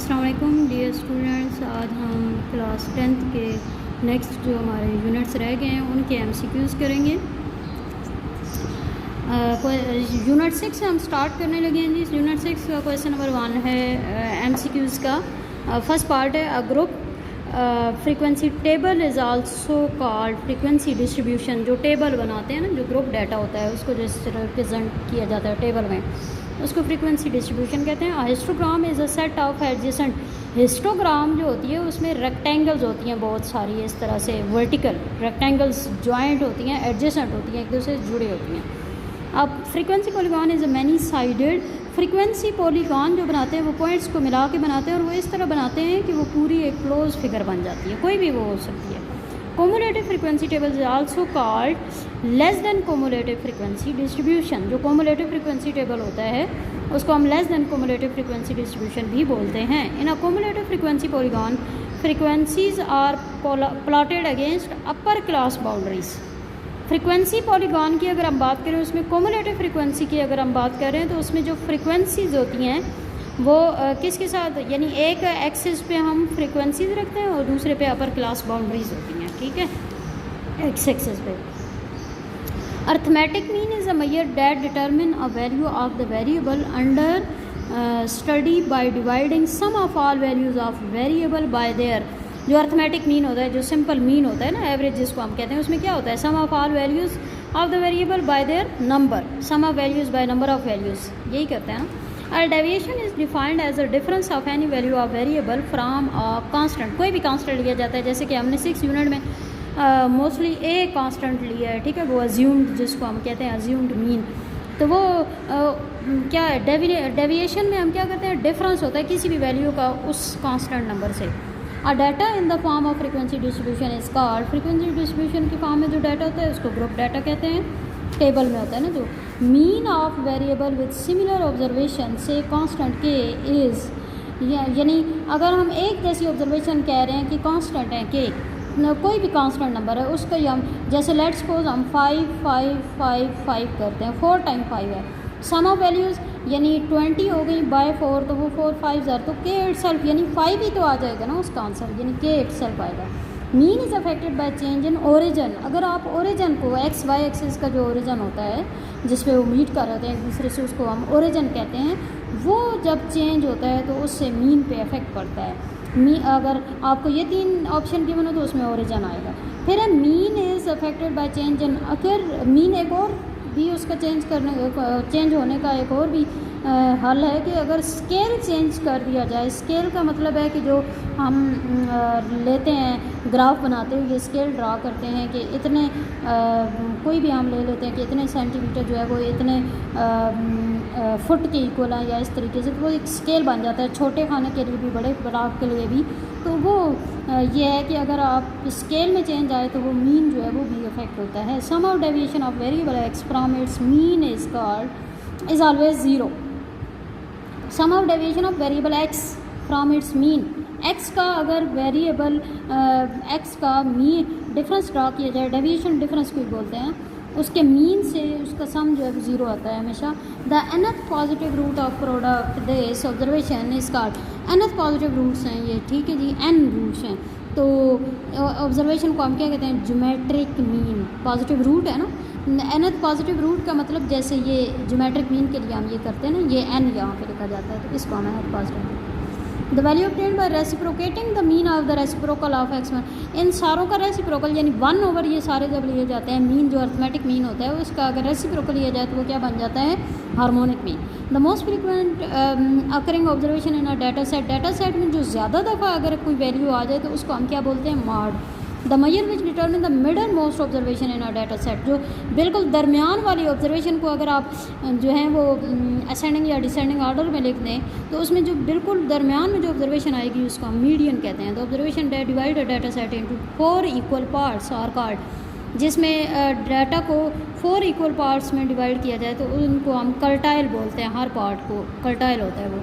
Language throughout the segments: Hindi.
अस्सलाम वालेकुम डियर स्टूडेंट्स। आज हम क्लास 10th के नेक्स्ट जो हमारे यूनिट्स रह गए हैं उनके एमसीक्यूज़ करेंगे। यूनिट 6 हम स्टार्ट करने लगे हैं जी। यूनिट 6 का क्वेश्चन नंबर 1 है एमसीक्यूज़ का। फर्स्ट पार्ट है a group frequency table is also called frequency distribution. जो टेबल बनाते हैं ना, जो ग्रुप डाटा होता है उसको जैसे रिप्रेजेंट किया जाता है टेबल में, उसको फ्रीक्वेंसी डिस्ट्रीब्यूशन कहते हैं। Histogram is a set of adjacent. Histogram जो होती है उसमें रेक्टेंगल्स होती हैं बहुत सारी, इस तरह से वर्टिकल रेक्टेंगल्स जॉइंट होती हैं, एडजेसेंट होती हैं, एक दूसरे से जुड़ी होती हैं। अब frequency polygon is a many sided. Frequency polygon जो बनाते हैं वो पॉइंट्स को मिला के बनाते हैं और वो इस तरह बनाते हैं कि वो पूरी एक क्लोज फिगर बन जाती है, कोई भी वो हो सकती है। Cumulative frequency table is also called less than cumulative frequency distribution. जो कोमुलेटिव फ्रीक्वेंसी टेबल होता है उसको हम less than cumulative frequency distribution भी बोलते हैं। In a cumulative frequency polygon frequencies are plotted against upper class boundaries. Frequency polygon की अगर हम बात करें, उसमें कोमुलेटिव फ्रीक्वेंसी की अगर हम बात करें तो उसमें जो फ्रीक्वेंसीज होती हैं वो किसके साथ, यानी एक एक्सिस पे हम फ्रीक्वेंसीज रखते हैं और दूसरे पे अपर क्लास बाउंड्रीज होती हैं, ठीक है, एक्स एक्सिस पे। Arithmetic mean is a measure that determine a value of the variable under study by dividing sum of all values of variable by their. जो अर्थमेटिक मीन होता है, जो सिंपल मीन होता है ना, एवरेज जिसको हम कहते हैं, उसमें क्या होता है, sum of all values of the variable by their number, sum of values by number of values, यही करते हैं ना। A deviation is defined as a difference of any value of variable from a constant। कोई भी कांस्टेंट लिया जाता है, जैसे कि हमने 6 यूनिट में मोस्टली ए कांस्टेंट लिया है, ठीक है, वो अज्यूम्ड, जिसको हम कहते हैं अज्यूम्ड मीन। तो वो क्या है, डेविएशन में हम क्या करते हैं, डिफरेंस होता है किसी भी वैल्यू का उस कांस्टेंट नंबर से। अ data in the form of frequency distribution is called. Frequency distribution की फॉर्म में जो डाटा होता है उसको ग्रुप डाटा कहते हैं। टेबल में होता है ना जो mean of variable with similar observation से कांस्टेंट के इज़, यानी अगर हम एक जैसी ऑब्जर्वेशन कह रहे हैं कि कांस्टेंट है के, कोई भी कांस्टेंट नंबर है उसका ही हम, जैसे लेट्स सपोज हम 5 5 5 5 करते हैं, 4 टाइम 5 है। सम ऑफ वैल्यूज़ यानी 20 हो गई बाय 4, तो वो 4 5 तो के इट सेल्फ यानी 5 ही तो आ जाएगा ना उसका आंसर, यानी के इट सेल्फ आएगा। Mean is affected by change in origin. अगर आप ओरिजन को एक्स वाई एक्सिस का जो ओरिजन होता है जिस पे वो मीट कर रहे हैं एक दूसरे से, उसको हम ओरिजन कहते हैं, वो जब चेंज होता है तो उससे मीन पे इफेक्ट पड़ता है। अगर आपको ये 3 ऑप्शन गिवन हो तो उसमें ओरिजन आएगा। फिर है mean is affected by change in, अगर मीन एक और भी उसका चेंज होने का एक और भी हल है कि अगर स्केल चेंज कर दिया जाए। स्केल का मतलब है कि जो हम लेते हैं ग्राफ बनाते हुए स्केल ड्रा करते हैं कि इतने कोई भी हम ले लेते हैं कि इतने सेंटीमीटर जो है वो इतने फुट के इक्वल है, या इस तरीके से, तो वो एक स्केल बन जाता है छोटे खाने के लिए भी, बड़े ग्राफ के लिए भी। तो वो ये है कि अगर आप स्केल में चेंज आए तो वो मीन जो है वो भी इफेक्ट होता है। Sum of deviation of variable X from its mean is called is always zero. Sum of deviation of variable X from its mean, X का अगर वेरिएबल एक्स का मीन डिफरेंस ड्रा किया जाए, डेविएशन डिफरेंस को बोलते हैं, उसके मीन से उसका सम जो है ज़ीरो आता है हमेशा। The nth positive root of product this observation is called. nth positive roots हैं ये, ठीक है जी, n रूट्स हैं, तो ऑब्जर्वेशन को हम क्या कहते हैं, ज्योमेट्रिक मीन। पॉजिटिव रूट है ना, nth पॉजिटिव रूट का मतलब जैसे ये ज्योमेट्रिक मीन के लिए हम ये करते हैं ना, ये n यहाँ पे लिखा जाता है, तो इसको हम nth positive. The value obtained by reciprocating the mean of the reciprocal of x1। इन सारों का रेसिप्रोकल यानी 1/, ये सारे जब लिए जाते हैं, मीन जो अर्थमेटिक मीन होता है उसका अगर रेसिप्रोकल लिया जाए तो वो क्या बन जाता है, harmonic mean. The most frequent occurring observation in a data set. Data set में जो ज़्यादा दफ़ा अगर कोई वैल्यू आ जाए तो उसको हम क्या बोलते हैं, mod. The major which determine the middle most observation in a data set. जो बिल्कुल दरमियान वाली ऑब्जर्वेशन को अगर आप जो है वो असेंडिंग या डिसेंडिंग ऑर्डर में लिख दें तो उसमें जो बिल्कुल दरमियान में जो ऑब्जर्वेशन आएगी उसको हम मीडियन कहते हैं। The observation divide a data set into 4 equal parts are called. जिसमें डाटा को 4 इक्वल पार्ट्स में डिवाइड किया जाए तो उनको हम कर्टाइल बोलते हैं, हर पार्ट को कर्टाइल होता है वो।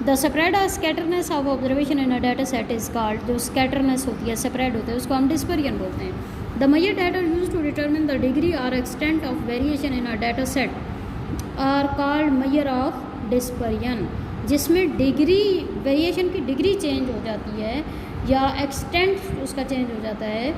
द स्प्रेड और scatterness of observation in a data set is called. जो स्कैटरनेस होती है, स्प्रेड होता है, उसको हम डिस्पर्जन बोलते हैं। The measure data use to determine the degree और extent of variation in a data set are called measure of dispersion. जिसमें डिग्री वेरिएशन की डिग्री चेंज हो जाती है या एक्सटेंट उसका चेंज हो जाता है,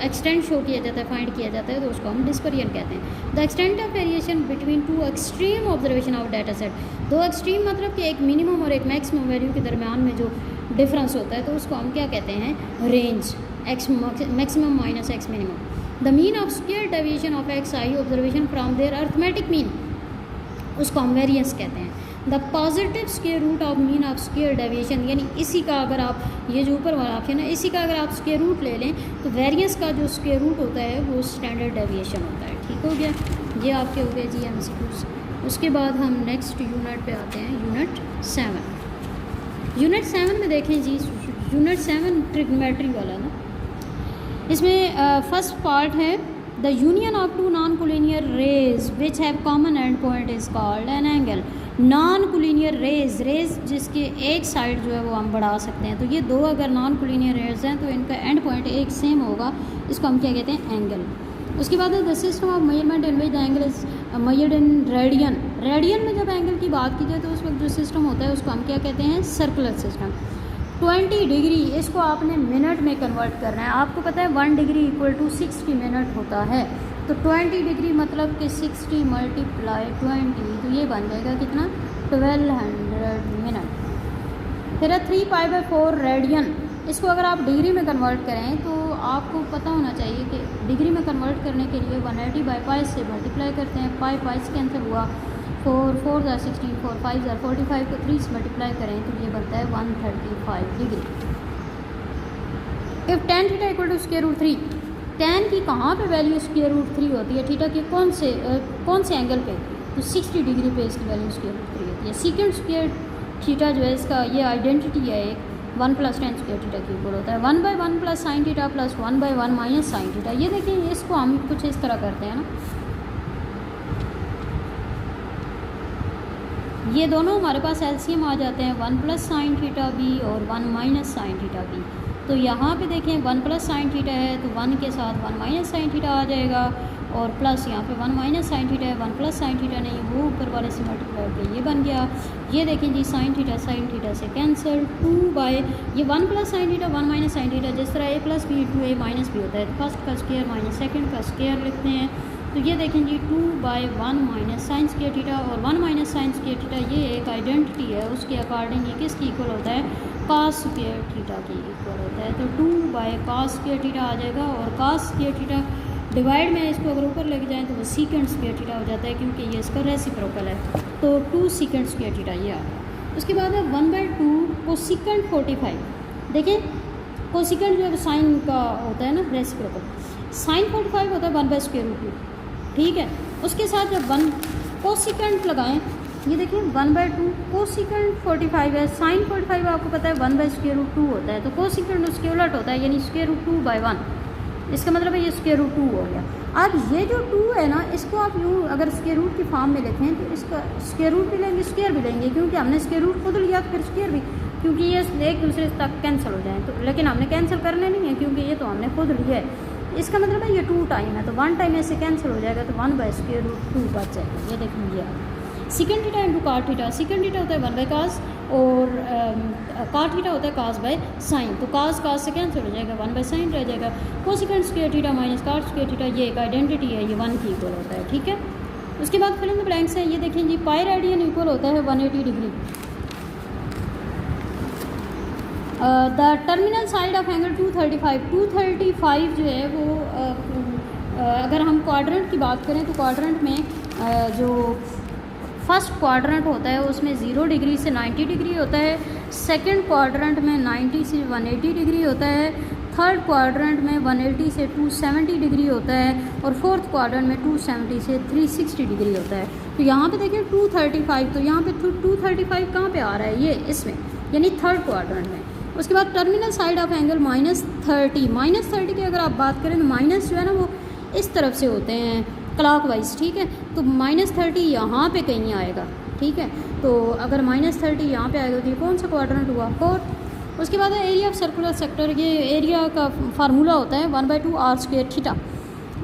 एक्सटेंट शो किया जाता है, फाइंड किया जाता है, तो उसको हम डिस्पेरियन कहते हैं। The extent of variation between two extreme observation of data set, दो एक्सट्रीम मतलब कि एक मिनिमम और एक मैक्सिमम वैल्यू के दरमियान में जो डिफरेंस होता है तो उसको हम क्या कहते हैं, range, X maximum minus X minimum. The mean of square deviation of X I observation from their arithmetic mean, उसको हम वेरिएंस कहते हैं। The positive square root of mean of square deviation, यानी इसी का अगर आप ये जो ऊपर वाला ऑप्शन है इसी का अगर आप स्क्वायर रूट ले लें तो वेरिएंस का जो स्क्वायर रूट होता है वो स्टैंडर्ड डेविएशन होता है। ठीक हो गया, ये आपके हो गए जी MCQs। उसके बाद हम नेक्स्ट यूनिट पे आते हैं, यूनिट 7। यूनिट 7 में देखें जी, यूनिट 7 ट्रिग्नोमेट्री वाला ना, इसमें फर्स्ट पार्ट है the union of two non collinear rays which have common end point is called an angle. Non collinear rays जिसके एक साइड जो है वो हम बढ़ा सकते हैं, तो ये दो अगर नॉन कोलिनियर रेज हैं तो इनका एंड पॉइंट एक सेम होगा, इसको हम क्या कहते हैं, एंगल। उसके बाद the system of measurement in which the angle is measured in radian. Radian में जब एंगल की बात की जाए तो उस वक्त जो सिस्टम होता है उसको हम क्या कहते हैं, सर्कुलर सिस्टम। 20 डिग्री, इसको आपने मिनट में कन्वर्ट करना है। आपको पता है 1 डिग्री इक्वल टू 60 मिनट होता है, तो 20 डिग्री मतलब कि 60 मल्टीप्लाई 20, तो ये बन जाएगा कितना, 1200 मिनट। फिर है 3π/4 रेडियन, इसको अगर आप डिग्री में कन्वर्ट करें तो आपको पता होना चाहिए कि डिग्री में कन्वर्ट करने के लिए 180/π से मल्टीप्लाई करते हैं, पाई से कैंसिल हुआ, 4 × 16, 4 5 × 45 को 3 से मल्टीप्लाई करें तो ये बनता है 135 degree. If tan theta equal to square root 3, tan की कहाँ पे वैल्यू स्क्वायर रूट 3 होती है, थीटा के कौन से एंगल पे, तो 60 डिग्री पे इसकी वैल्यू स्क्वायर रूट 3 होती है। सीकेंड स्क्वायर थीटा जो है इसका ये आइडेंटिटी है एक 1 + tan स्क्वायर थीटा की इक्वल होता है 1/1 + sin थीटा + 1/1 - sin थीटा। ये देखिए इसको हम कुछ इस तरह करते हैं ना, ये दोनों हमारे पास एलसीएम आ जाते हैं 1 + sin थीटा b और 1 - sin थीटा b। तो यहाँ पे देखें 1 + sin थीटा है तो 1 के साथ 1 - sin थीटा आ जाएगा, और प्लस यहाँ पे 1 - sin थीटा है, 1 + sin थीटा नहीं, वो ऊपर वाले से मल्टीप्लाई करके ये बन गया। ये देखें जी sin थीटा से कैंसिल, 2 ये 1 + sin थीटा 1 - sin थीटा, जिस तरह a + b 2a - b होता है तो फर्स्ट का स्क्वायर माइनस सेकंड का स्क्वायर लिखते हैं। तो ये देखें जी 2/1 - sin स्क्वायर थीटा और 1 - sin स्क्वायर थीटा, ये एक आइडेंटिटी है, उसके अकॉर्डिंग ये किसकी इक्वल होता है, cos स्क्वायर थीटा की इक्वल होता है। तो 2/cos स्क्वायर थीटा आ जाएगा, और cos स्क्वायर थीटा डिवाइड में इसको अगर ऊपर लेके जाएँ तो वो सीकेंड स्क्वायर थीटा हो जाता है, क्योंकि ये इसका रेसिप्रोकल है, तो 2 सीकेंड स्क्वायर थीटा ये आ गया। उसके बाद है 1/2 कोसेकेंड 45। देखें कोसेकेंड जो है साइन का होता है ना रेसिप्रोकल, sin 45 होता है 1/√2, ठीक है। उसके साथ जब 1 कोसेकेंड लगाएं, ये देखिए 1/2 कोसेकेंड 45 है, sin 45 आपको पता है 1/√2 होता है, तो कोसेकेंड उसके उलट होता है, यानी √2/1, इसका मतलब है ये √2 हो गया। अब ये जो 2 है ना, इसको आप यूँ अगर स्क्वायर रूट की फॉर्म में लिखें तो इसका स्क्वायर रूट भी लेंगे, स्क्वायर भी लेंगे, क्योंकि हमने स्क्वायर रूट खुद लिया तो फिर स्क्वायर भी, क्योंकि ये एक दूसरे तक कैंसिल हो जाए, तो लेकिन हमने कैंसिल करने नहीं है क्योंकि ये तो हमने खुद लिया है। इसका मतलब है ये 2 टाइम है, तो 1 टाइम ऐसे कैंसिल हो जाएगा, तो 1/√2 बच जाएगा। ये देखेंगे आप second theta into cot theta, second theta होता है 1/cos और cot थीटा होता है cos/sin, तो cos से कैंसिल हो जाएगा, 1/sin रह जाएगा। Cosecant square theta minus cot square theta, ये एक आइडेंटिटी है, ये 1 की इक्वल होता है, ठीक है। उसके बाद फिल इन द ब्लैंक्स है, ये देखें जी पाई रेडियन इक्वल होता है 180 degree. The terminal side of angle 235 जो है वो अगर हम क्वाड्रेंट की बात करें तो क्वाड्रेंट में जो फर्स्ट क्वाड्रेंट होता है उसमें 0 डिग्री से 90 डिग्री होता है, सेकंड क्वाड्रेंट में 90 से 180 डिग्री होता है, थर्ड क्वाड्रेंट में 180 से 270 डिग्री होता है, और फोर्थ क्वाड्रेंट में 270 से 360 डिग्री होता है। तो यहाँ पे देखिए 235, तो यहाँ पे 235 कहाँ पे आ रहा है, ये इसमें यानी थर्ड क्वाड्रेंट में। उसके बाद टर्मिनल साइड ऑफ एंगल -30 की अगर आप बात करें तो माइनस जो है ना वो इस तरफ से होते हैं क्लॉकवाइज, ठीक है, तो -30 यहाँ पे कहीं आएगा, ठीक है। तो अगर -30 यहाँ पे आएगा तो ये कौन सा क्वाड्रेंट हुआ, फोर्थ। उसके बाद एरिया ऑफ सर्कुलर सेक्टर, ये एरिया का फार्मूला होता है 1/2 r² थीटा।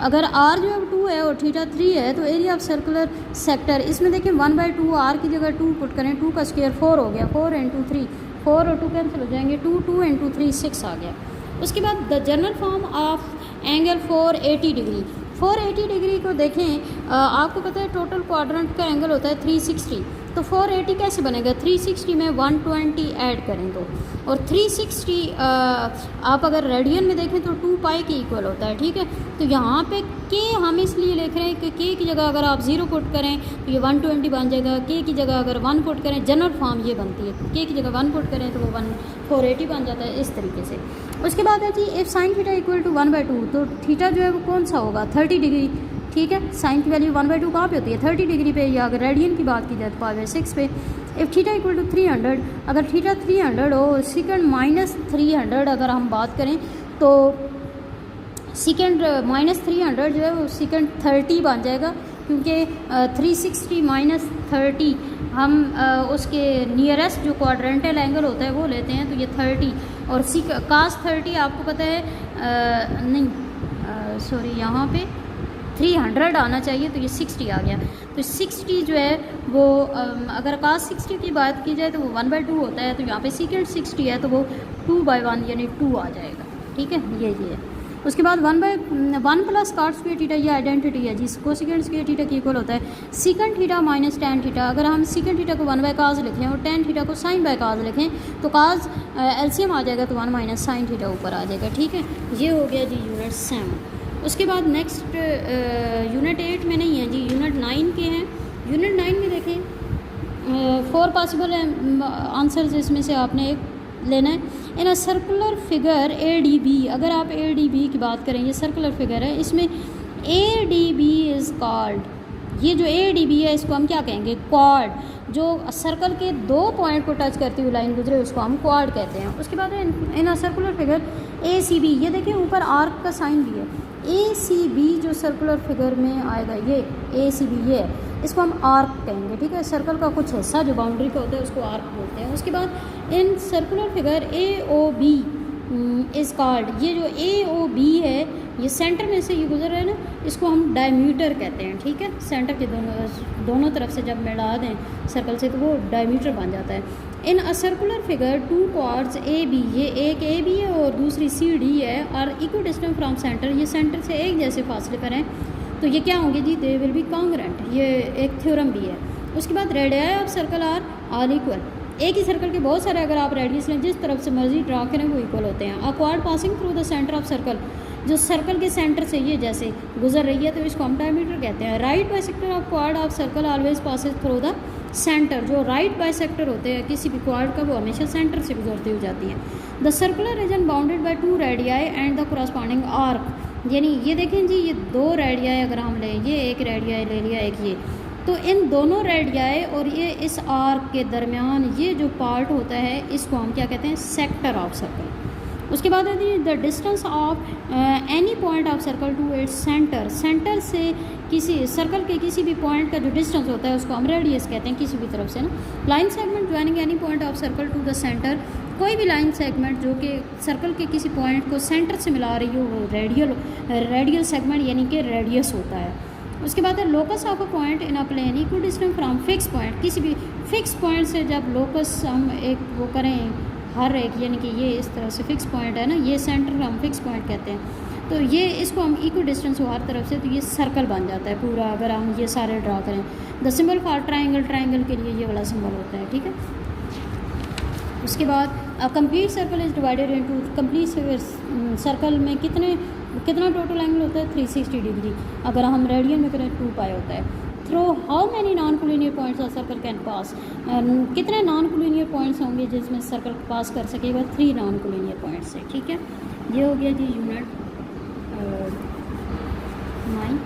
अगर आर जो है 2 है और थीटा 3 है तो एरिया ऑफ सर्कुलर सेक्टर, इसमें देखिए 1/2 आर की जगह 2 पुट करें, 2 का स्क्वायर 4 हो गया, 4 × 3, 4 और 2 कैंसिल हो जाएंगे, 2 × 3 6 आ गया। उसके बाद the general form of angle 480 degree, 480 degree को देखें, आपको पता है टोटल क्वाड्रेंट का एंगल होता है 360, तो 480 कैसे बनेगा, 360 में 120 ऐड करें तो, और 360 आप अगर रेडियन में देखें तो 2 पाई के इक्वल होता है, ठीक है। तो यहाँ पे के हम इसलिए लिख रहे हैं कि के की जगह अगर आप 0 पुट करें तो ये 120 बन जाएगा, के की जगह अगर 1 पुट करें, जनरल फॉर्म ये बनती है, के की जगह 1 पुट करें तो वो 480 बन जाता है इस तरीके से। उसके बाद है जी if sine theta equal to 1/2, तो थीटा जो है वो कौन सा होगा, 30 डिग्री, ठीक है। साइन की वैल्यू 1/2 कहाँ पे होती है, 30 डिग्री पे, या अगर रेडियन की बात की जाए तो π/6 पे। इफ़ थीटा इक्वल टू 300, अगर थीटा 300 हो, सेकंड -300 अगर हम बात करें तो सेकंड -300 जो है वो सेकंड 30 बन जाएगा, क्योंकि 360 - 30 हम उसके नियरेस्ट जो क्वाड्रेंटल एंगल होता है वो लेते हैं, तो ये 30 और cos 30 आपको पता है नहीं सॉरी यहाँ पे 300 आना चाहिए, तो ये 60 आ गया। तो 60 जो है वो अगर cos 60 की बात की जाए तो वो 1/2 होता है, तो यहाँ पे सेकंड 60 है तो वो 2/1 यानी 2 आ जाएगा, ठीक है। ये है। उसके बाद 1/1 + cos स्क्वायर थीटा, ये आइडेंटिटी है जिसको सेकंड स्क्वायर थीटा की इक्वल होता है second theta minus tan theta. अगर हम सेकंड थीटा को 1/cos लिखें और tan थीटा को sin/cos लिखें तो cos एलसीएम आ जाएगा तो 1 - sin थीटा ऊपर आ जाएगा, ठीक है। ये हो गया जी यूनिट 7। उसके बाद नेक्स्ट यूनिट 8 में नहीं है जी, यूनिट 9 के हैं। यूनिट 9 में देखें 4 पॉसिबल आंसर्स, इसमें से आपने एक लेना है। In a circular figure ADB, अगर आप ADB की बात करें, ये सर्कुलर फिगर है, इसमें ADB इज़ कॉल्ड, ये जो ADB है इसको हम क्या कहेंगे, क्वाड। जो सर्कल के 2 पॉइंट को टच करती हुई लाइन गुजरे उसको हम क्वाड कहते हैं। उसके बाद इन अ सर्कुलर फिगर ACB, ये देखिए ऊपर आर्क का साइन भी है, ACB जो सर्कुलर फिगर में आएगा ये ACB ये है, इसको हम आर्क कहेंगे, ठीक है। सर्कल का कुछ हिस्सा जो बाउंड्री का होता है उसको आर्क बोलते हैं। उसके बाद in circular figure AOB is called, ये जो AOB है ये सेंटर में से ये गुजर रहा है ना, इसको हम डायमीटर कहते हैं, ठीक है। सेंटर के दोनों तरफ से जब मिला दें सर्कल से तो वो डायमीटर बन जाता है। In a circular figure 2 chords AB, ये एक AB है और दूसरी CD है, और इक्वल डिस्टेंस फ्रॉम सेंटर, ये सेंटर से एक जैसे फासले पर हैं, तो ये क्या होंगे जी, दे विल बी कॉन्ग्रुएंट, ये एक थ्योरम भी है। उसके बाद radii of circle are all equal, एक ही सर्कल के बहुत सारे अगर आप रेडियस लें जिस तरफ से मर्जी ड्रा करें वो इक्वल होते हैं। अ क्वाड passing through the centre of circle, जो सर्कल के सेंटर से ये जैसे गुजर रही है तो इसको हम डायमीटर कहते हैं। राइट बाइसेक्टर ऑफ क्वाड of circle always passes through the centre, जो राइट बाइसेक्टर होते हैं किसी भी क्वाड का वो हमेशा सेंटर से गुजरती हुई जाती है। The circular region bounded by 2 radii and the corresponding arc, यानी ये देखें जी ये 2 रेडियाई अगर हम लें, ये एक रेडियाई ले लिया एक ये, तो इन दोनों रेडियाई और ये इस आर्क के दरमियान ये जो पार्ट होता है इसको हम क्या कहते हैं, सेक्टर ऑफ सर्कल। उसके बाद है जी the distance of any point of circle to its centre, centre से किसी सर्कल के किसी भी पॉइंट का जो डिस्टेंस होता है उसको हम रेडियस कहते हैं किसी भी तरफ से ना। Line segment joining any point of circle to the centre, कोई भी लाइन सेगमेंट जो कि सर्कल के किसी पॉइंट को सेंटर से मिला रही हो वो रेडियल सेगमेंट यानी कि रेडियस होता है। उसके बाद है locus of a point in a plane equal distance from fix point, किसी भी फिक्स पॉइंट से जब लोकस हम एक वो करें हर एक, यानी कि ये इस तरह से फिक्स पॉइंट है ना, ये सेंटर हम फिक्स पॉइंट कहते हैं, तो ये इसको हम इक्वल डिस्टेंस हो हर तरफ से, तो ये सर्कल बन जाता है पूरा अगर हम ये सारे ड्रा करें। The symbol for triangle, triangle के लिए ये वाला सिंबल होता है, ठीक है। उसके बाद complete circle is divided into, complete circle में कितना टोटल एंगल होता है 360 डिग्री, अगर हम रेडियन में करें 2 पाई होता है। Throw how many non collinear points of circle can pass, कितने नॉन कोलिनियर पॉइंट्स होंगे जिसमें सर्कल पास कर सकेगा, 3 नॉन कोलिनियर पॉइंट्स से, ठीक है। ये हो गया जी यूनिट 9।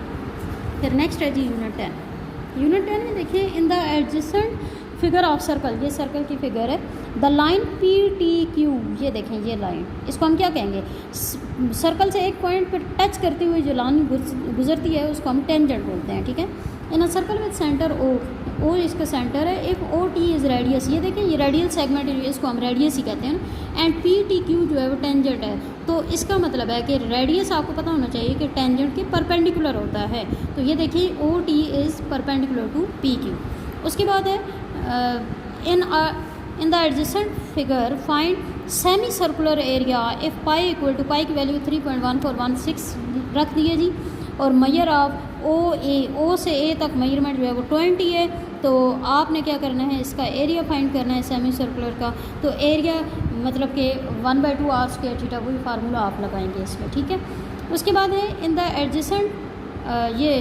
फिर नेक्स्ट है जी यूनिट 10। यूनिट 10 में देखिए इन the adjacent figure of circle, ये सर्कल की फिगर है, द लाइन PTQ, ये देखें ये लाइन, इसको हम क्या कहेंगे, सर्कल से एक पॉइंट पर टच करती हुई जो लाइन गुजरती है उसको हम टेंजेंट बोलते हैं, ठीक है। In a circle with centre O, O इसका सेंटर है। If O T is radius, ये देखें ये रेडियल सेगमेंट, इसको हम रेडियस ही कहते हैं, एंड पी टी क्यू जो है वो टेंजेंट है। तो इसका मतलब है कि रेडियस आपको पता होना चाहिए कि टेंजेंट के परपेंडिकुलर होता है। तो ये देखिए O T is perpendicular to P Q. उसके बाद है in the adjacent figure find semi circular area if pi equal to, pi की वैल्यू 3.1416 रख दिए जी, और मैयर ऑफ ओ से ए तक मेजरमेंट जो है वो 20 है। तो आपने क्या करना है, इसका एरिया फाइंड करना है सेमी सर्कुलर का। तो एरिया मतलब कि 1/2 आर स्क्वायर थीटा, वही फार्मूला आप लगाएंगे इसमें, ठीक है। उसके बाद है इन द एडजेसेंट, ये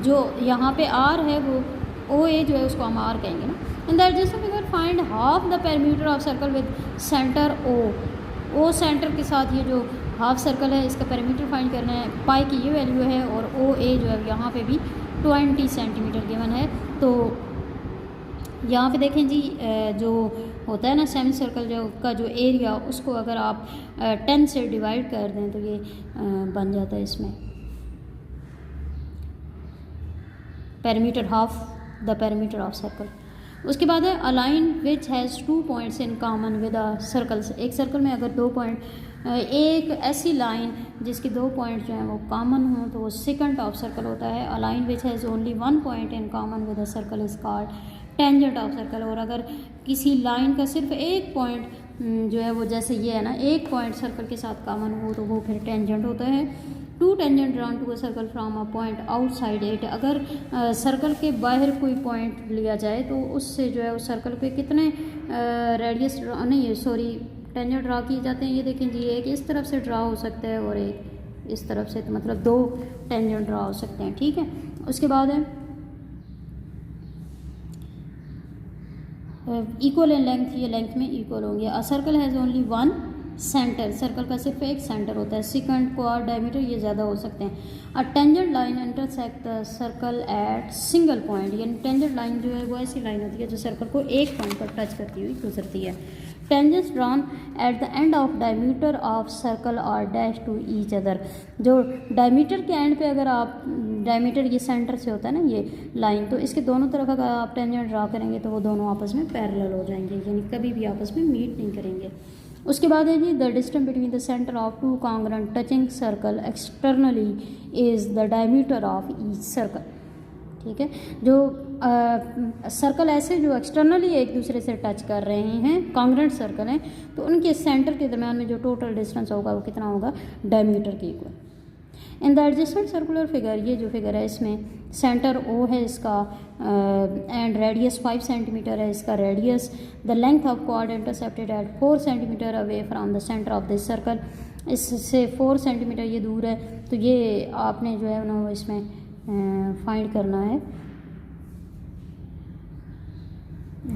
जो यहाँ पे आर है वो ओ ए जो है उसको हम आर कहेंगे ना। In the adjacent figure find half the perimeter of circle with centre O centre के साथ ये जो हाफ सर्कल है इसका पेरीमीटर फाइंड करना है। पाई की ये वैल्यू है और ओ ए जो है यहाँ पे भी 20 सेंटीमीटर गिवन है। तो यहाँ पे देखें जी, जो होता है ना सेमी सर्कल जो का जो एरिया, उसको अगर आप 10 से डिवाइड कर दें तो ये बन जाता है इसमें perimeter, half the perimeter of circle. उसके बाद है align which has 2 points in common with a circle. एक सर्कल में अगर 2 पॉइंट, एक ऐसी लाइन जिसके 2 पॉइंट जो हैं वो कॉमन हों तो वो सेकंड ऑफ सर्कल होता है। Align which has only 1 point in common with a circle is called tangent of circle. और अगर किसी लाइन का सिर्फ एक पॉइंट जो है वो, जैसे ये है ना, एक पॉइंट सर्कल के साथ कॉमन हो तो वो फिर टेंजेंट होता है। 2 tangent drawn to a circle from a point outside it. अगर सर्कल के बाहर कोई पॉइंट लिया जाए तो उससे जो है उस सर्कल पे कितने रेडियस नहीं सॉरी टेंजेंट ड्रा किए जाते हैं। ये देखें जी, एक इस तरफ से ड्रा हो सकता है और एक इस तरफ से, तो मतलब 2 टेंजेंट ड्रा हो सकते हैं, ठीक है। उसके बाद है इक्वल इन लेंथ, ये लेंथ में इक्वल होंगे। A circle has only 1 centre, circle का सिर्फ एक सेंटर होता है। सेकंड क्वाड डायमीटर ये ज़्यादा हो सकते हैं। A tangent line intersect the circle eight single point, यानी टेंजेंट लाइन जो है वो ऐसी लाइन होती है जो सर्कल को एक पॉइंट पर टच करती हुई गुजरती है। Tangents drawn at the end of diameter of circle और डैश टू ईच अदर। जो डायमीटर के एंड पे, अगर आप डायमीटर ये सेंटर से होता है ना ये लाइन, तो इसके दोनों तरफ अगर आप टेंजेंट ड्रा करेंगे तो वो दोनों आपस में पैरेलल हो जाएंगे, यानी कभी भी आपस में मीट नहीं करेंगे। उसके बाद है जी the distance between the centre of 2 congruent touching circle externally is the diameter of each circle, ठीक है। जो सर्कल ऐसे जो एक्सटर्नली एक दूसरे से टच कर रहे हैं, कॉन्ग्रुएंट सर्कल हैं, तो उनके सेंटर के दरम्यान में जो टोटल डिस्टेंस होगा वो कितना होगा, डायमीटर के equal. In the adjacent circular figure, ये जो फिगर है इसमें सेंटर ओ है इसका एंड रेडियस 5 सेंटीमीटर है इसका रेडियस। द लेंथ ऑफ क्वाड intercepted at 4 centimetre away from the centre of this circle, इससे 4 सेंटीमीटर ये दूर है। तो ये आपने जो है ना इसमें फाइंड करना है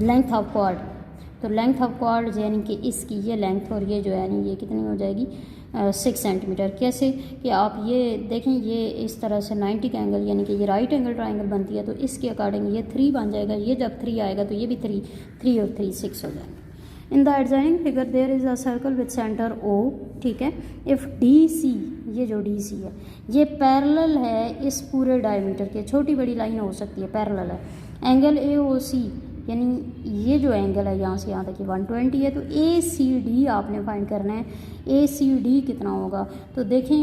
लेंथ ऑफ क्वाड। तो लेंथ ऑफ क्वाड यानी कि इसकी ये लेंथ और ये जो है यानी ये कितनी हो जाएगी, 6 सेंटीमीटर। कैसे कि आप ये देखें, ये इस तरह से 90 का एंगल यानी कि ये राइट एंगल ट्राइंगल बनती है, तो इसके अकॉर्डिंग ये 3 बन जाएगा। ये जब 3 आएगा तो ये भी 3 और 3 6 हो जाएगा। In the adjoining figure there is a circle with centre O, ठीक है। इफ़ डी सी, ये जो डी सी है ये पैरेलल है इस पूरे डायमीटर के, छोटी बड़ी लाइन हो सकती है, पैरेलल है। एंगल ए ओ सी, यानी ये जो एंगल है यहाँ से यहाँ तक ये 120 है, तो ए सी डी आपने फाइंड करना है। ए सी डी कितना होगा, तो देखें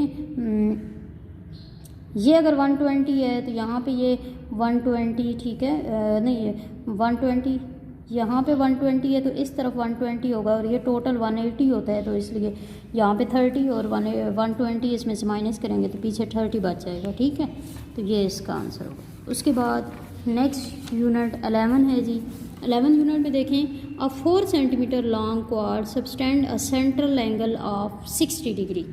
ये अगर 120 है तो यहाँ पे ये 120, ठीक है, नहीं ये 120, यहाँ पे 120 है तो इस तरफ 120 होगा, और ये टोटल 180 होता है, तो इसलिए यहाँ पे 30 और 120 इसमें से माइनस करेंगे तो पीछे 30 बच जाएगा, ठीक है। तो ये इसका आंसर होगा। उसके बाद नेक्स्ट यूनिट 11 है जी। 11 यूनिट में देखें, अ 4 centimetre long quad subtended a central angle of 60 degree.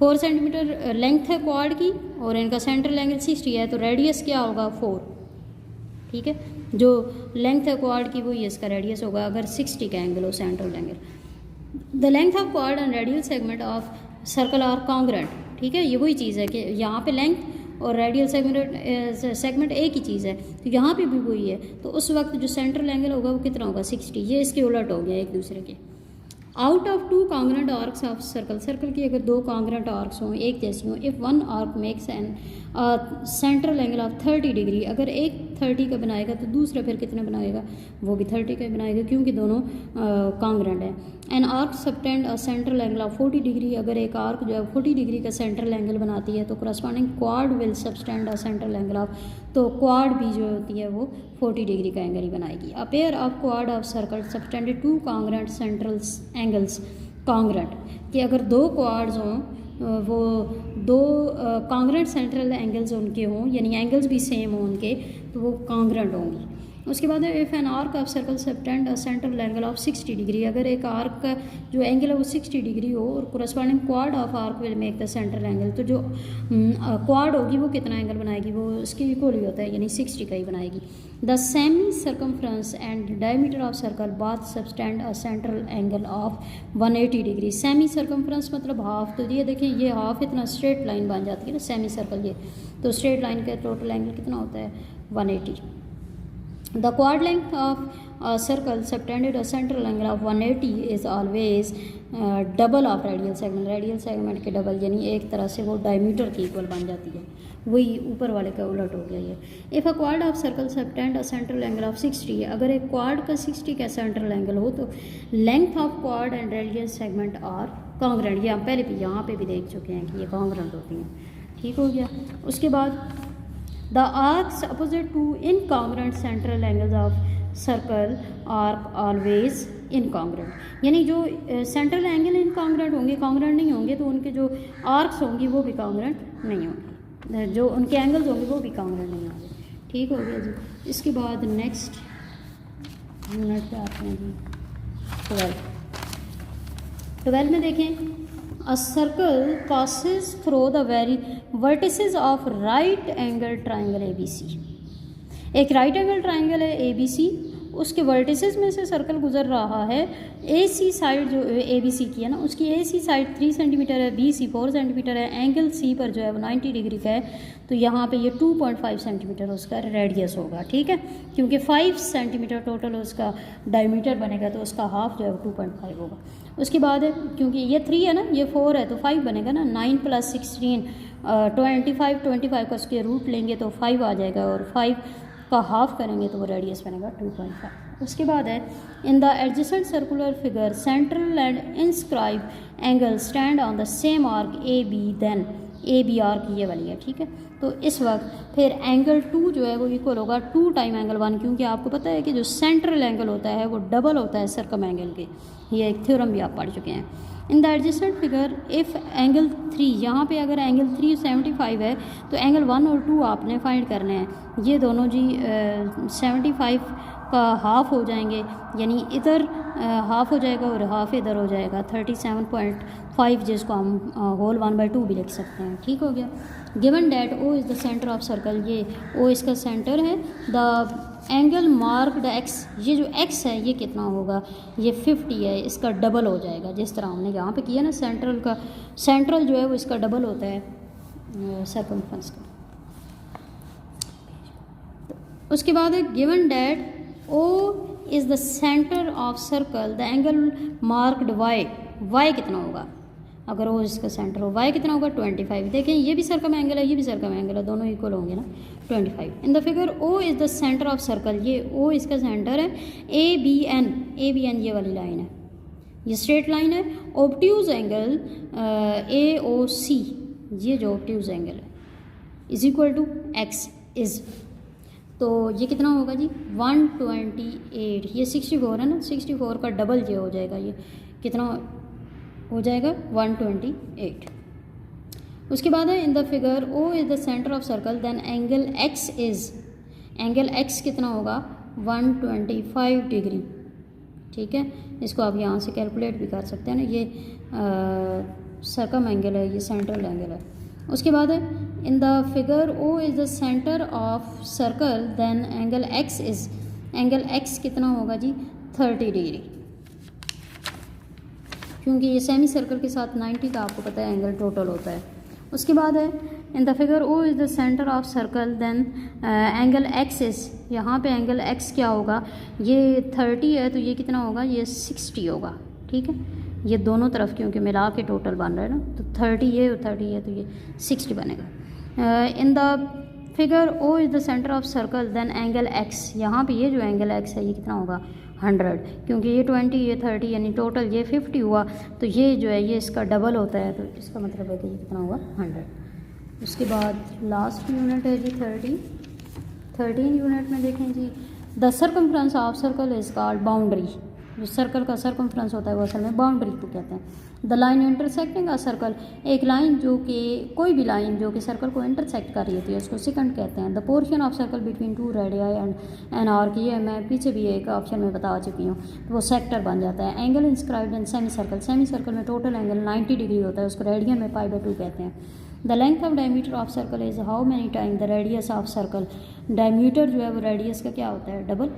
4 centimetre length है क्वाड की और इनका सेंट्रल एंगल 60 है, तो रेडियस क्या होगा 4, ठीक है। जो लेंथ है क्वाड की वही इसका रेडियस होगा अगर 60 का एंगल हो central angle. The length of क्वाड and radial segment of circle are congruent, ठीक है। ये वही चीज़ है कि यहाँ पे लेंथ और रेडियल सेगमेंट एक ही चीज़ है, तो यहाँ पे भी वही है। तो उस वक्त जो सेंट्रल एंगल होगा वो कितना होगा 60, ये इसके उलट हो गया एक दूसरे के। Out of 2 congruent arcs of circle, circle की अगर 2 कॉन्ग्रुएंट आर्क्स हों एक जैसी हों, if 1 arc makes an central angle of 30 degree, अगर एक 30 का बनाएगा तो दूसरा फिर कितना बनाएगा, वो भी 30 का बनाएगा, क्योंकि दोनों कॉन्ग्रेंट है। An arc subtend a central angle of 40 degree, अगर एक आर्क जो है 40 डिग्री का सेंट्रल एंगल बनाती है तो corresponding quad will subtend a central angle of, तो क्वाड भी जो होती है वो 40 डिग्री का एंगल ही बनाएगी। अ पेयर ऑफ क्वाड of circle subtended to congruent central angles congruent, कि अगर दो क्वाड्स हों वो दो कॉन्ग्रेंट सेंट्रल एंगल्स उनके हों, यानी एंगल्स भी सेम हों उनके, तो वो कॉन्ग्रेंट होंगी। उसके बाद है if an arc of circle subtend a central angle of 60 degree, अगर एक आर्क का जो एंगल है वो 60 डिग्री हो और corresponding quad of arc will make the central angle, तो जो क्वाड होगी वो कितना एंगल बनाएगी, वो उसके इक्वल ही होता है, यानी 60 का ही बनाएगी। The semi circumference and diameter of circle bath subtend a central angle of 180 degree. Semi circumference मतलब हाफ, तो ये देखें ये हाफ इतना स्ट्रेट लाइन बन जाती है ना सेमी सर्कल, ये तो स्ट्रेट लाइन का टोटल एंगल कितना होता है 180। The quad length of a circle subtended a central angle of 180 is always double of radial segment, radial segment के डबल, यानी एक तरह से वो डायमीटर की इक्वल बन जाती है, वही ऊपर वाले का उलट हो गया ये। If a quad of circle subtend a central angle of 60, अगर एक क्वाड का 60 का सेंट्रल एंगल हो तो लेंथ ऑफ क्वाड and radial segment are congruent, ये हम पहले भी यहाँ पे भी देख चुके हैं कि ये कॉन्ग्रेंट होती हैं, ठीक हो गया। उसके बाद the arcs opposite to incongruent central angles of circle are always incongruent, यानी जो सेंट्रल एंगल इनकॉन्ग्रेंट होंगे, कॉन्ग्रेंट नहीं होंगे, तो उनके जो आर्क्स होंगी वो भी कॉन्ग्रेंट नहीं होंगे, जो उनके एंगल्स होंगे वो भी कॉन्ग्रेंट नहीं होंगे, ठीक हो गया जी। इसके बाद नेक्स्ट मिनट पे आते हैं जी 12 में देखें, A circle passes through the vertices of right angle triangle ABC, एक राइट एंगल ट्राइंगल है ABC, उसके वर्टिसेस में से सर्कल गुजर रहा है। AC साइड जो ABC की है ना, उसकी AC साइड 3 सेंटीमीटर है, BC 4 सेंटीमीटर है, एंगल C पर जो है वो 90 डिग्री का है, तो यहाँ पे ये 2.5 सेंटीमीटर उसका रेडियस होगा, ठीक है, क्योंकि 5 सेंटीमीटर टोटल उसका डायमीटर बनेगा, तो उसका हाफ जो है वो 2.5 होगा। उसके बाद क्योंकि ये 3 है ना, ये 4 है, तो 5 बनेगा ना, 9 + 16 25 का स्क्वायर रूट लेंगे तो 5 आ जाएगा, और 5 का हाफ करेंगे तो वो रेडियस बनेगा 2.5। उसके बाद है in the adjacent circular figure central and inscribe angle stand on the same arc A B, then A B arc ये वाली है, ठीक है। तो इस वक्त फिर एंगल 2 जो है वो इक्वल होगा 2 टाइम एंगल 1, क्योंकि आपको पता है कि जो सेंट्रल एंगल होता है वो डबल होता है सर्कम एंगल के, ये एक थ्योरम भी आप पढ़ चुके हैं। इन the adjacent figure if angle 3, यहाँ पे अगर एंगल 3 75 है तो एंगल 1 और 2 आपने फाइंड करने हैं, ये दोनों जी 75 का हाफ हो जाएंगे, यानी इधर हाफ हो जाएगा और हाफ इधर हो जाएगा 37.5, जिसको हम होल 1/2 भी लिख सकते हैं, ठीक हो गया। Given that O is the centre of circle, ये O इसका सेंटर है। द एंगल मार्क्ड X, ये जो X है ये कितना होगा, ये 50 है, इसका डबल हो जाएगा, जिस तरह हमने यहाँ पे किया ना सेंट्रल का, सेंट्रल जो है वो इसका डबल होता है सर्कमफ्रेंस का। उसके बाद है given that O is the centre of circle, the angle marked Y कितना होगा, अगर O इसका सेंटर हो, Y कितना होगा 25। देखें ये भी सर्कम एंगल है, ये भी सर्कम एंगल है, दोनों इक्वल होंगे ना 25। In the figure O is the centre of circle, ये O इसका सेंटर है। ABN ये वाली लाइन है, ये स्ट्रेट लाइन है। ऑब्ट्यूज एंगल AOC, ये जो ऑब्ट्यूज एंगल है is equal to X is, तो ये कितना होगा जी 128, ये 64 है ना, 64 का डबल ये हो जाएगा, ये कितना हो जाएगा 128। उसके बाद है in the figure O is the centre of circle, then angle X is, angle X कितना होगा 125 डिग्री, ठीक है। इसको आप यहाँ से कैलकुलेट भी कर सकते हैं ना, ये सर्कम एंगल है, ये सेंट्रल एंगल है। उसके बाद है in the figure O is the centre of circle, then angle X is, angle X कितना होगा जी 30 डिग्री, क्योंकि ये सेमी सर्कल के साथ 90 का आपको पता है एंगल टोटल होता है। उसके बाद है in the figure O is the centre of circle, then angle X is, यहाँ पे एंगल X क्या होगा, ये 30 है तो ये कितना होगा, ये 60 होगा, ठीक है। ये दोनों तरफ क्योंकि मिला के टोटल बन रहा है ना, तो 30 ये और 30 है तो ये 60 बनेगा। In the figure O is the centre of circle then angle X, यहाँ पे ये जो एंगल एक्स है ये कितना होगा 100, क्योंकि ये 20 ये 30 यानी टोटल ये 50 हुआ, तो ये जो है ये इसका डबल होता है, तो इसका मतलब है कि ये कितना होगा 100। उसके बाद लास्ट यूनिट है जी 13 यूनिट में देखें जी, the circumference of circle is called boundary. जो सर्कल का सर्कमफ्रेंस होता है वो असल में बाउंड्री को कहते हैं। The line intersecting a circle, एक लाइन जो कि कोई भी लाइन जो कि सर्कल को इंटरसेक्ट कर रही होती है उसको सेकंड कहते हैं। The portion of circle between two radii and an arc, ये मैं पीछे भी एक ऑप्शन में बता चुकी हूँ, तो वो सेक्टर बन जाता है। Angle inscribed in semicircle, semicircle में टोटल एंगल 90 डिग्री होता है, उसको रेडियन में π/2 कहते हैं। The length of diameter of circle is how many time the radius of circle, diameter जो है वो रेडियस का क्या होता है double.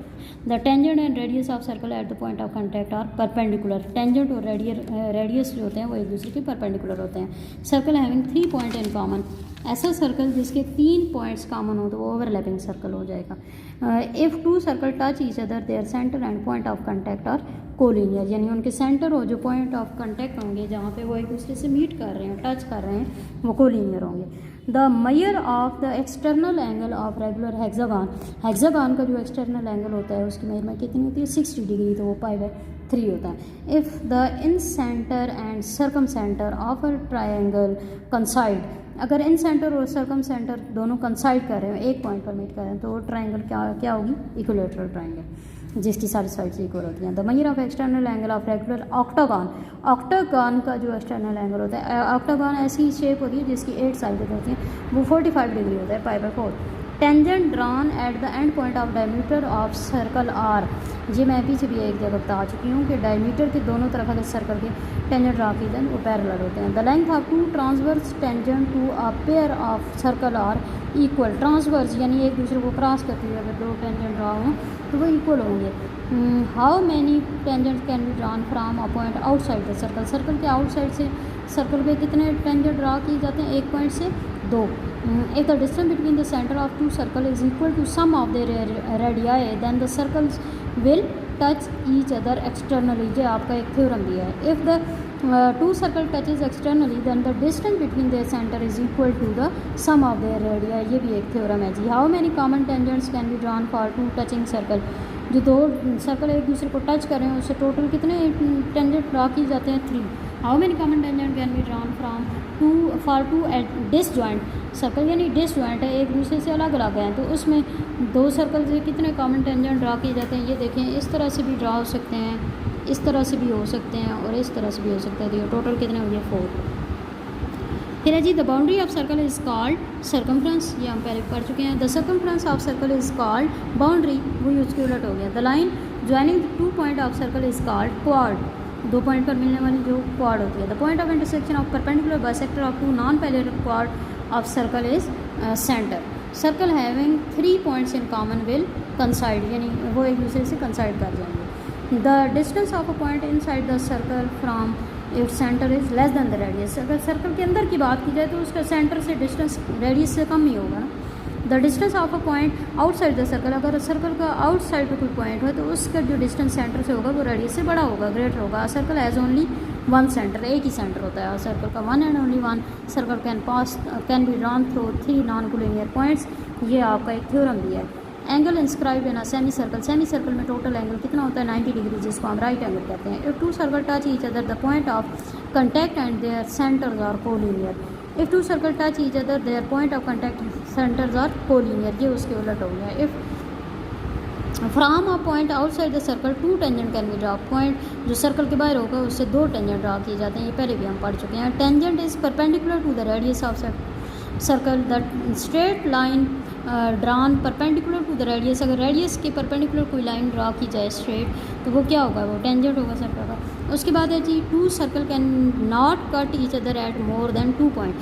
The tangent and radius of circle at the point of contact are perpendicular, tangent और रेडियस जो होते हैं वो एक दूसरे के परपेंडिकुलर होते हैं। Circle having 3 point in common, ऐसा सर्कल जिसके 3 पॉइंट्स कॉमन हो तो वो ओवरलैपिंग सर्कल हो जाएगा। If two circle touch each other their centre and point of contact are collinear, यानी उनके सेंटर और जो पॉइंट ऑफ कॉन्टैक्ट होंगे जहाँ पे वो एक दूसरे से मीट कर रहे हैं, टच कर रहे हैं, वो कोलिनियर होंगे। The measure of the external angle of regular hexagon, hexagon का जो एक्सटर्नल एंगल होता है उसकी मेजरमेंट कितनी होती है 60 डिग्री, तो वो π/3 होता है। If the in centre and circum centre of a triangle कंसाइड, अगर इन सेंटर और सर्कम सेंटर दोनों कंसाइड कर रहे हैं, एक पॉइंट पर मीट कर रहे हैं, तो वो ट्राइंगल क्या होगी इक्विलेटरल ट्राइंगल, जिसकी सारी साइड्स इक्वल होती हैं। The measure of external angle of regular octagon, octagon का जो एक्सटर्नल एंगल होता है, ऑक्टागन ऐसी शेप होती है जिसकी 8 साइडें होती हैं, वो 45 डिग्री होता है π/4। Tangent drawn at the end point of diameter of circle are, ये मैं पीछे भी एक जगह बता चुकी हूँ कि डायमीटर के दोनों तरफ अगर सर्कल के टेंजेंट ड्रा की जाए वो पैरेलल होते हैं। The length of 2 transverse tangent to a pair of circle are equal, transverse यानी एक दूसरे को क्रॉस करते हुए अगर 2 टेंजेंट ड्रा हों तो वो इक्वल होंगे। How many tangent can be drawn from a point outside the circle, circle के आउटसाइड से सर्कल पे कितने टेंजेंट ड्रा किए जाते हैं, एक पॉइंट से 2। If the distance between the centre of 2 circle is equal to sum of the radii then the circles will touch each other externally, ये आपका एक थ्योरम दिया है। If the 2 circle touches externally then the distance between their centre is equal to the sum of their radii, ये भी एक थ्योरम है जी। How many common tangents can be drawn for 2 touching circle, जो 2 सर्कल एक दूसरे को टच कर रहे हैं उससे टोटल कितने टेंजेंट ड्रा किए जाते हैं 3। How many common tangent can be drawn from 2 for 2 disjoint circle, यानी डिसजॉइंट है एक दूसरे से अलग अलग हैं, तो उसमें 2 सर्कल से कितने कॉमन टेंजेंट ड्रा किए जाते हैं, ये देखें इस तरह से भी ड्रा हो सकते हैं, इस तरह से भी हो सकते हैं और इस तरह से भी हो सकता है, तो ये टोटल कितने हो गए 4। फिर है जी the boundary of circle is called circumference, ये हम पहले पढ़ चुके हैं। The circumference of circle is called boundary, वही उसके उलट हो गया। The line joining 2 point of circle is called क्वाड, 2 पॉइंट पर मिलने वाली जो क्वाड होती है। The point of intersection of perpendicular bisector of 2 non parallel क्वाड of circle is centre. Circle having 3 points in common will कंसाइड, यानी वो एक दूसरे से कंसाइड कर जाएंगे। The distance of a point inside the circle from it centre is less than the radius, अगर सर्कल के अंदर की बात की जाए तो उसका सेंटर से डिस्टेंस रेडियस से कम ही होगा ना। The distance of a point outside the circle, अगर सर्कल का आउटसाइड पे कोई पॉइंट हो तो उसका जो डिस्टेंस सेंटर से होगा वो रेडियस से बड़ा होगा, ग्रेटर होगा। सर्कल हैज़ ओनली 1 सेंटर, एक ही सेंटर होता है सर्कल का, 1 and only 1 circle can be drawn through 3 non collinear points, ये आपका एक थ्योरम दिया है। Angle inscribed in a semi circle, semicircle में टोटल एंगल कितना होता है 90 डिग्री, जिसको हम राइट एंगल कहते हैं। If 2 circle touch each other the point of contact and their centres are collinear, if 2 circle touch each other their point of contact centres are collinear, ये उसके उलट हो गया। If from a point outside the circle 2 tangent can be draw, point जो सर्कल के बाहर होगा उससे 2 टेंजेंट ड्रा किए जाते हैं, ये पहले भी हम पढ़ चुके हैं। Tangent is perpendicular to the radius of circle, the straight line drawn perpendicular to the radius, अगर रेडियस के परपेंडिकुलर कोई लाइन ड्रा की जाए स्ट्रेट तो वो क्या होगा, वो टेंजेंट होगा सर्कल का। उसके बाद है जी 2 circle can not cut each other at more than 2 point,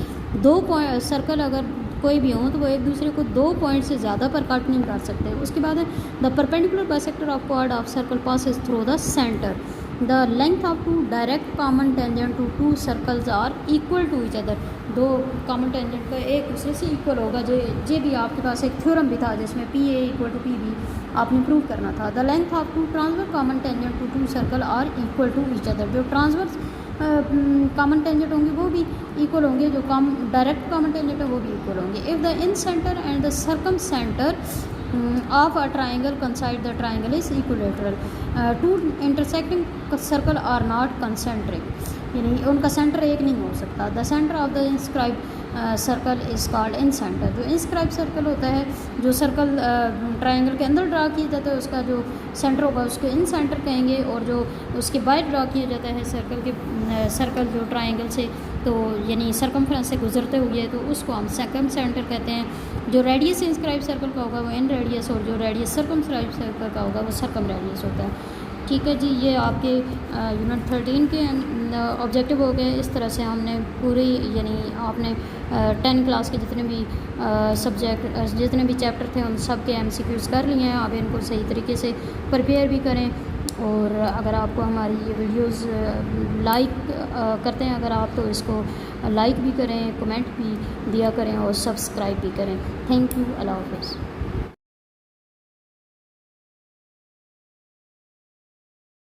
2 point circle अगर कोई भी हो तो वो एक दूसरे को 2 पॉइंट से ज़्यादा पर कट नहीं कर सकते। उसके बाद है द परपेंडिकुलर बाइसेक्टर ऑफ क्वाड of circle passes through the centre, the length of 2 direct common tangent to 2 circles are equal to each other, 2 common tangent का एक दूसरे से इक्वल होगा। जे भी आपके पास एक थ्योरम भी था जिसमें PA इक्वल टू PB आपने प्रूव करना था। The length of 2 transverse common tangent to 2 circle are equal to each other, जो ट्रांसवर्स कॉमन टेंजेंट होंगे वो भी इक्वल होंगे, जो डायरेक्ट कॉमन टेंजेंट है वो भी इक्वल होंगे। If the in centre and the circum centre of a triangle coincide, the triangle is equilateral. Two intersecting circle are not concentric, यानी उनका सेंटर एक नहीं हो सकता। The centre of the inscribe circle is called in centre. जो इंस्क्राइब सर्कल होता है, जो सर्कल ट्रायंगल के अंदर ड्रा किया जाता है, उसका जो सेंटर होगा उसको इन सेंटर कहेंगे, और जो उसके बाहर ड्रा किया जाता है सर्कल जो ट्रायंगल से, तो यानी सरकमफ्रेंस से गुजरते हुए, तो उसको हम सर्कम सेंटर कहते हैं। जो रेडियस इंस्क्राइब सर्कल का होगा वो इन रेडियस, और जो रेडियस सर्कमस्क्राइब सर्कल का होगा वो सर्कम रेडियस होता है। ठीक है जी, ये आपके यूनिट 13 के ऑब्जेक्टिव हो गए। इस तरह से हमने पूरी, यानी आपने 10 क्लास के जितने भी सब्जेक्ट, जितने भी चैप्टर थे उन सब के MCQs कर लिए हैं। आप इनको सही तरीके से प्रिपेयर भी करें, और अगर आपको हमारी ये वीडियोस लाइक करते हैं अगर आप, तो इसको लाइक भी करें, कमेंट भी दिया करें और सब्सक्राइब भी करें। थैंक यू, अल्लाह हाफ़िज़।